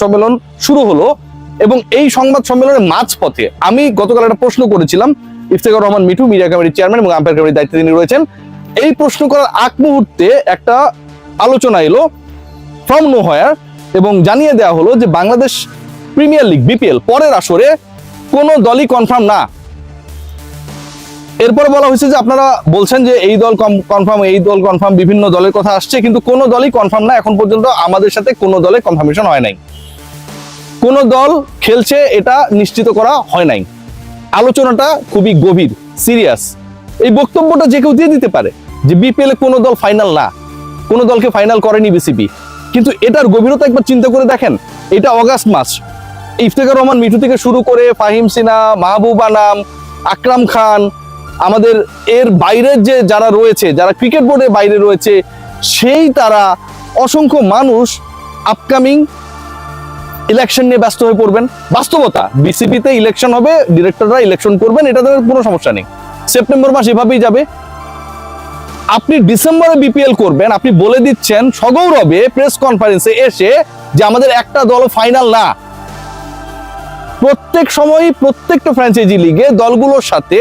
সম্মেলন শুরু হলো এবং এই সংবাদ সম্মেলনের মাঝপথে আমি গতকাল একটা প্রশ্ন করেছিলাম ইফতেখার রহমান মিঠু, মিডিয়া কমিটির চেয়ারম্যান এবং আম্পায়ার কমিটির দায়িত্বে তিনি রয়েছেন। এই প্রশ্ন করার আগ মুহূর্তে একটা আলোচনা এলো ফ্রম নোহোয়ার এবং জানিয়ে দেওয়া হলো যে বাংলাদেশ প্রিমিয়ার লিগ বিপিএল পরের আসরে কোনো দলই কনফার্ম না। এরপর বলা হয়েছে যে আপনারা বলছেন যে এই দল কনফার্ম, এই দল কনফার্ম, বিভিন্ন দলের কথা আসছে, কিন্তু কোনো দলই কনফার্ম না। এখন পর্যন্ত আমাদের সাথে কোনো দলে কনফার্মেশন হয় নাই, কোনো দল খেলছে এটা নিশ্চিত করা হয় নাই। আলোচনাটা খুবই গভীর, সিরিয়াস। এই বক্তব্যটা যে কেউ দিয়ে দিতে পারে যে বিপিএল এ কোনো দল ফাইনাল না, কোনো দলকে ফাইনাল করেনি বিসিবি, কিন্তু এটার গভীরতা একবার চিন্তা করে দেখেন। এটা অগাস্ট মাস, ইফতেখার রহমান মিঠু থেকে শুরু করে ফাহিম সিনা, মাহবুব আনাম, আকরাম খান, আমাদের এর বাইরের যে যারা রয়েছে, যারা ক্রিকেট বোর্ডের বাইরে রয়েছে, সেই তারা অসংখ্য মানুষ আপকামিং ইলেকশন নিয়ে ব্যস্ত হয়ে পড়বেন। বাস্তবতা, বিসিবিতে ইলেকশন হবে, ডিরেক্টররা ইলেকশন করবেন, এটা তাদের কোনো সমস্যা নেই। সেপ্টেম্বর মাস এভাবেই যাবে। আপনি ডিসেম্বরে বিপিএল করবেন, আপনি বলে দিচ্ছেন সগৌরবে প্রেস কনফারেন্সে এসে যে আমাদের একটা দল ফাইনাল না। প্রত্যেক সময় প্রত্যেকটা ফ্র্যাঞ্চাইজি লিগে দলগুলোর সাথে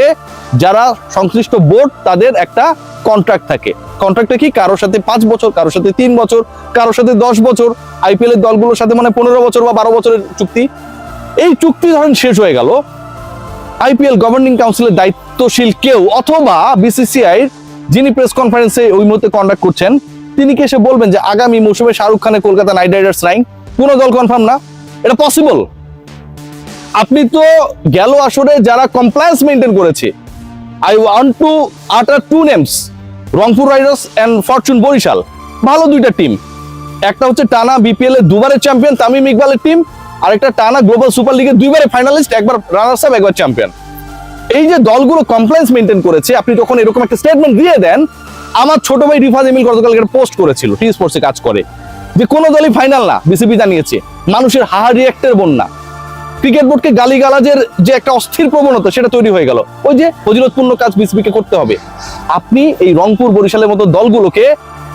যারা সংশ্লিষ্ট বোর্ড তাদের একটা কন্ট্রাক্ট থাকে। কন্ট্রাক্টটা কি? কারোর সাথে 5 বছর, কারোর সাথে 3 বছর, কারোর সাথে 10 বছর। আইপিএল এর দলগুলোর সাথে মানে 15 বছর বা 12 বছরের চুক্তি। এই চুক্তি ধরেন শেষ হয়ে গেল, আইপিএল গভর্নিং কাউন্সিলের দায়িত্বশীল কেউ অথবা বিসিসিআই যিনি প্রেস কনফারেন্সে ওই মুহূর্তে কন্ডাক্ট করছেন তিনি কি এসে বলবেন যে আগামী মৌসুমে শাহরুখ খানের কলকাতা নাইট রাইডার্স নাই, কোনো দল কনফার্ম না? এটা পসিবল? আপনি তো গেল আসরে যারা কমপ্লায়েন্স মেইনটেইন করেছে, I want to utter 2 names, Rangpur riders and fortune Barishal, ভালো দুইটা টিম। একটা হচ্ছে টানা বিপিএল এর দুবারের চ্যাম্পিয়ন তামিম ইকবালের টিম, আর একটা টানা গ্লোবাল সুপার লিগের 2 বারের ফাইনালিস্ট, একবার রানার্স আপ, একবার চ্যাম্পিয়ন। এই যে দলগুলো কমপ্লায়েন্স মেইনটেইন করেছে, আপনি যখন এরকম একটা স্টেটমেন্ট দিয়ে দেন, আমার ছোট ভাই রিফাজ এমিল গতকাল একটা পোস্ট করেছিল, টি স্পোর্টসে কাজ করে, যে কোনো দলই ফাইনাল না, বিসিবি জানিয়েছে। মানুষের হাহা রিয়েক্টের বন্যা, ক্রিকেট বোর্ডকে গালিগালাজের যে একটা অস্থির প্রবণতা সেটা তৈরি হয়ে গেল। ওই যে ফজিলতপূর্ণ কাজ বিসিবিকে করতে হবে। আপনি এই রংপুর বরিশালের মতো দলগুলোকে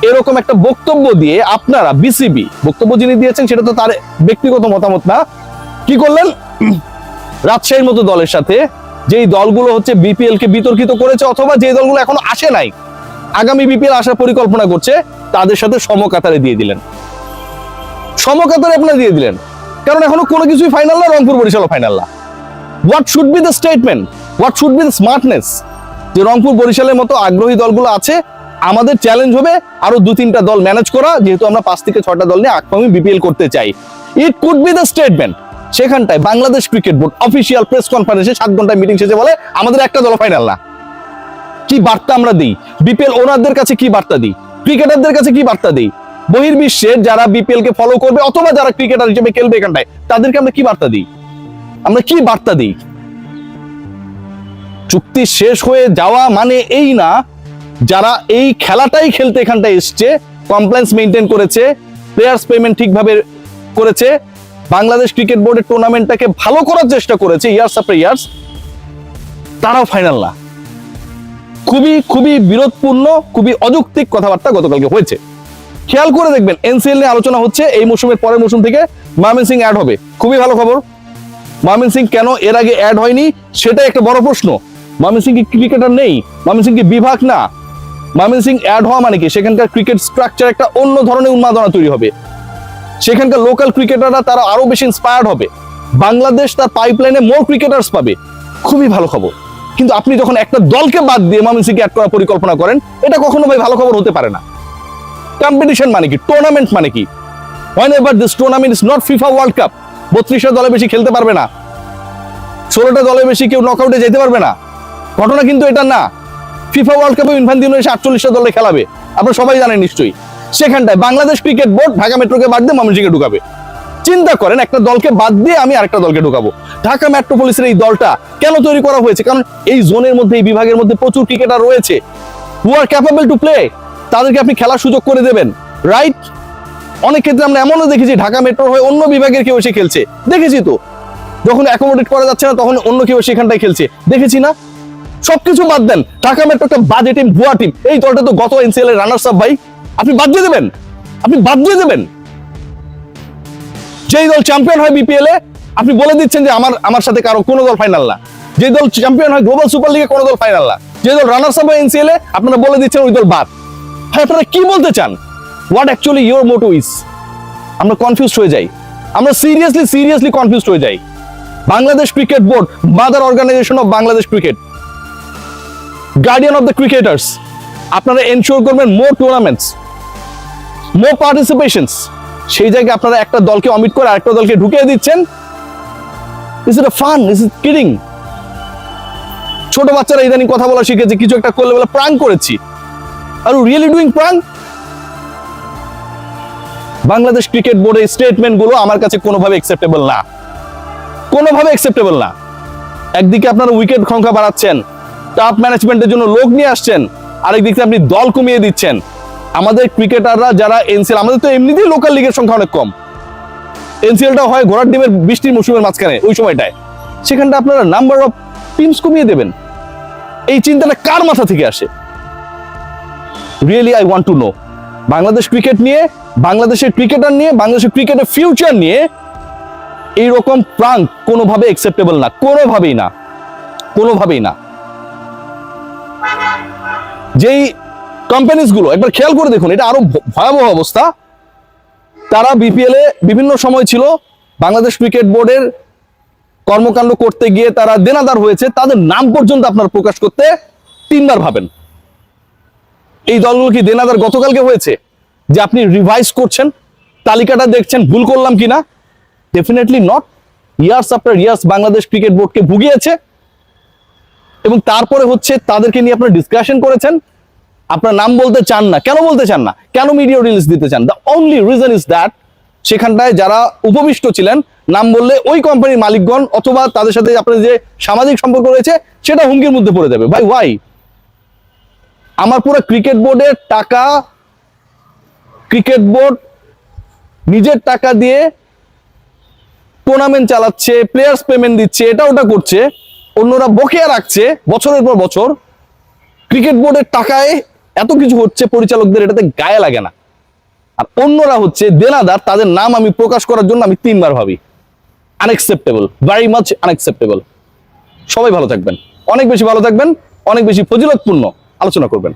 এরকম একটা বক্তব্য দিয়ে আপনারা, বিসিবি বক্তব্য যিনি দিয়েছেন সেটা তো তার ব্যক্তিগত মতামত না, কি করলেন? রাজশাহীর মতো দলের সাথে যেই দলগুলো হচ্ছে বিপিএল কে বিতর্কিত করেছে অথবা যে দলগুলো এখনো আসে নাই, আগামী বিপিএল আসার পরিকল্পনা করছে, তাদের সাথে সমকাতারে দিয়ে দিলেন। সমকাতারে আপনারা দিয়ে দিলেন, কারণ এখনো কোনো কিছুই ফাইনাল না, রংপুর বরিশালও ফাইনাল না। What should be the statement, what should be the smartness? যে রংপুর বরিশালের মতো আগ্রহী দলগুলো আছে, আমাদের চ্যালেঞ্জ হবে আরো 2-3টা দল ম্যানেজ করা, যেহেতু আমরা 5 থেকে 6টা দল নিয়ে আগামী বিপিএল করতে চাই। It could be the statement. সেখানটায় Bangladesh cricket board official press কনফারেন্সে 7 ঘন্টায় মিটিং শেষে বলে আমাদের একটা দল ফাইনাল না। কি বার্তা আমরা দিই? বিপিএল ওনারদের কাছে কি বার্তা দিই? ক্রিকেটারদের কাছে কি বার্তা দিই? বহির্বিশ্বের যারা বিপিএল কে ফলো করবে অথবা যারা ক্রিকেটার হিসেবে খেলবে এখানটায়, তাদেরকে আমরা কি বার্তা দিই? আমরা কি বার্তা দিই? চুক্তি শেষ হয়ে যাওয়া মানে এই না, যারা এই খেলাটাই খেলতে এখানটায় এসছে, কমপ্লায়েন্স মেইনটেইন করেছে, প্লেয়ার্স পেমেন্ট ঠিকভাবে করেছে, বাংলাদেশ ক্রিকেট বোর্ডের টুর্নামেন্টটাকে ভালো করার চেষ্টা করেছে ইয়ার্স আফটার ইয়ার্স, তারাও ফাইনাল না। খুবই খুবই বিরোধপূর্ণ, খুবই অযৌক্তিক কথাবার্তা গতকালকে হয়েছে। খেয়াল করে দেখবেন, এনসিএল নিয়ে আলোচনা হচ্ছে, এই মৌসুমের পরের মৌসুম থেকে ময়মনসিংহ অ্যাড হবে, খুবই ভালো খবর। ময়মনসিংহ কেন এর আগে অ্যাড হয়নি সেটা একটা বড় প্রশ্ন। ময়মনসিংহ কি ক্রিকেটার নেই? ময়মনসিংহ কি বিভাগ না? ময়মনসিংহ অ্যাড হওয়া মানে কি সেখানকার ক্রিকেট স্ট্রাকচার একটা অন্য ধরনের উন্মাদনা তৈরি হবে, সেখানকার লোকাল ক্রিকেটাররা তারা আরো বেশি ইন্সপায়ার্ড হবে, বাংলাদেশ তার পাইপলাইনে মোর ক্রিকেটার্স পাবে, খুবই ভালো খবর। কিন্তু আপনি যখন একটা দলকে বাদ দিয়ে ময়মনসিংহকে অ্যাড করার পরিকল্পনা করেন, এটা কখনো ভাই ভালো খবর হতে পারে না। কম্পিটিশন মানে কি? টুর্নামেন্ট মানে কি? whenever this tournament is not FIFA World Cup, 32টা দলে বেশি খেলতে পারবে না, 16টা দলে বেশি কেউ নকআউটে যেতে পারবে না। ঘটনা কিন্তু এটা না। ফিফা ওয়ার্ল্ড কাপে ইনফান্তিনো এসে 48টা দলে খেলাবে, আপনারা সবাই জানেন নিশ্চয়ই। সেখানটায় বাংলাদেশ ক্রিকেট বোর্ড ঢাকা মেট্রোকে বাদ দিয়ে ময়মনসিংহে ঢুকাবে। চিন্তা করেন, একটা দলকে বাদ দিয়ে আমি আরেকটা দলকে ঢুকাবো। ঢাকা মেট্রোপলিসের এই দলটা কেন তৈরি করা হয়েছে? কারণ এই জোনের মধ্যে, এই বিভাগের মধ্যে প্রচুর ক্রিকেটার রয়েছে হু আর ক্যাপেবল টু প্লে, তাদেরকে আপনি খেলার সুযোগ করে দেবেন, রাইট? অনেক ক্ষেত্রে আমরা এমনও দেখেছি ঢাকা মেট্রো হয়ে অন্য বিভাগের কেউ এসে খেলছে, দেখেছি তো। যখন অ্যাকোমোডেট করা যাচ্ছে না তখন অন্য কেউ সেখানটায় খেলছে, দেখেছি না? সবকিছু বাদ দেন, ঢাকা মেট্রো একটা বাজে টিম, ভুয়া টিম। এই দলটা তো গত এনসিএল এর রানার্স আপ ভাই, আপনি বাদ দিয়ে দেবেন? আপনি বাদ দিয়ে দেবেন? যেই দল চ্যাম্পিয়ন হয় বিপিএল এ আপনি বলে দিচ্ছেন যে আমার সাথে কারো কোনো দল ফাইনাল না। যে দল চ্যাম্পিয়ন হয় গ্লোবাল সুপার লিগে কোনো দল ফাইনাল না। যে দল রানার্স আপ হয় এনসিএল এ আপনারা বলে দিচ্ছেন ওই দল বাদ। ভাই আপনারা কি বলতে চান? What actually your motto is? আমরা কনফিউজড হয়ে যাই, আমরা সিরিয়াসলি কনফিউজড হয়ে যাই। Bangladesh cricket board, mother organization of Bangladesh cricket, guardian of the cricketers, আপনারা এনশিওর করবেন মোর টুর্নামেন্টস, মোর পার্টিসিপেশনস। সেই জায়গায় আপনারা একটা দলকে অমিট করে আরেকটা দলকে ঢুকিয়ে দিচ্ছেন। Is it a fun? Is it kidding? ছোট বাচ্চারা ইদানিং কথা বলা শিখেছে, কিছু একটা করলে বলে প্রাঙ্ক করেছি। Are you really doing prank? Bangladesh cricket বোর্ডের স্টেটমেন্ট গুলো আমার কাছে কোনোভাবে অ্যাকসেপ্টেবল না, কোনোভাবে অ্যাকসেপ্টেবল না। একদিকে আপনারা উইকেট সংখ্যা বাড়াচ্ছেন, টাফ ম্যানেজমেন্টের জন্য লোক নিয়ে আসছেন, আরেক দিকে আপনি দল কমিয়ে দিচ্ছেন। আমাদের ক্রিকেটাররা যারা এনসিএল, আমাদের তো এমনিতেই লোকাল লিগের সংখ্যা অনেক কম, এনসিএলটা হয় ঘোড়ার ডিমের বৃষ্টির মৌসুমের মাঝখানে ওই সময়টায়, সেখানটা আপনারা নাম্বার অফ টিমস কমিয়ে দেবেন। এই চিন্তাটা কার মাথা থেকে আসে? Really I want to know. Bangladesh cricket নিয়ে, বাংলাদেশের ক্রিকেটার নিয়ে, বাংলাদেশের ক্রিকেটের ফিউচার নিয়ে এইরকম প্রাঙ্ক কোনোভাবে অ্যাকসেপ্টেবল না, কোনোভাবেই না, কোনোভাবেই না। যেই কোম্পানিজ গুলো একবার খেয়াল করে দেখুন, এটা আরো ভয়াবহ অবস্থা। তারা বিপিএল এ বিভিন্ন সময় ছিল, বাংলাদেশ ক্রিকেট বোর্ডের কর্মকাণ্ড করতে গিয়ে তারা দেনাদার হয়েছে, তাদের নাম পর্যন্ত আপনারা প্রকাশ করতে তিনবার ভাবেন। এই দলগুলো কি দেনাদার গতকালকে হয়েছে যে আপনি রিভাইজ করছেন, তালিকাটা দেখছেন ভুল করলাম কিনা? Definitely not. Years after years Bangladesh cricket বোর্ডকে ভুগিয়েছে, এবং তারপরে হচ্ছে তাদেরকে নিয়ে আপনারা ডিসকাশন করেছেন। আপনার নাম বলতে চান না, কেন বলতে চান না? কেন মিডিয়া রিলিজ দিতে চান? The only reason is that সেখানটায় যারা উপবিষ্ট ছিলেন, নাম বললে ওই কোম্পানির মালিকগণ অথবা তাদের সাথে আপনার যে সামাজিক সম্পর্ক রয়েছে সেটা হুমকির মধ্যে পড়ে যাবে। ভাই ওয়াই? আমার পুরো ক্রিকেট বোর্ডের টাকা, ক্রিকেট বোর্ড নিজের টাকা দিয়ে টুর্নামেন্ট চালাচ্ছে, প্লেয়ার্স পেমেন্ট দিচ্ছে, এটা ওটা করছে, অন্যরা বকেয়া রাখছে বছরের পর বছর। ক্রিকেট বোর্ডের টাকায় এত কিছু হচ্ছে, পরিচালকদের এটাতে গায়ে লাগে না। আর অন্যরা হচ্ছে দেনাদার, তাদের নাম আমি প্রকাশ করার জন্য আমি তিনবার ভাবি। Unacceptable, very much unacceptable. সবাই ভালো থাকবেন, অনেক বেশি ভালো থাকবেন, অনেক বেশি ফজিলতপূর্ণ আলোচনা করবেন।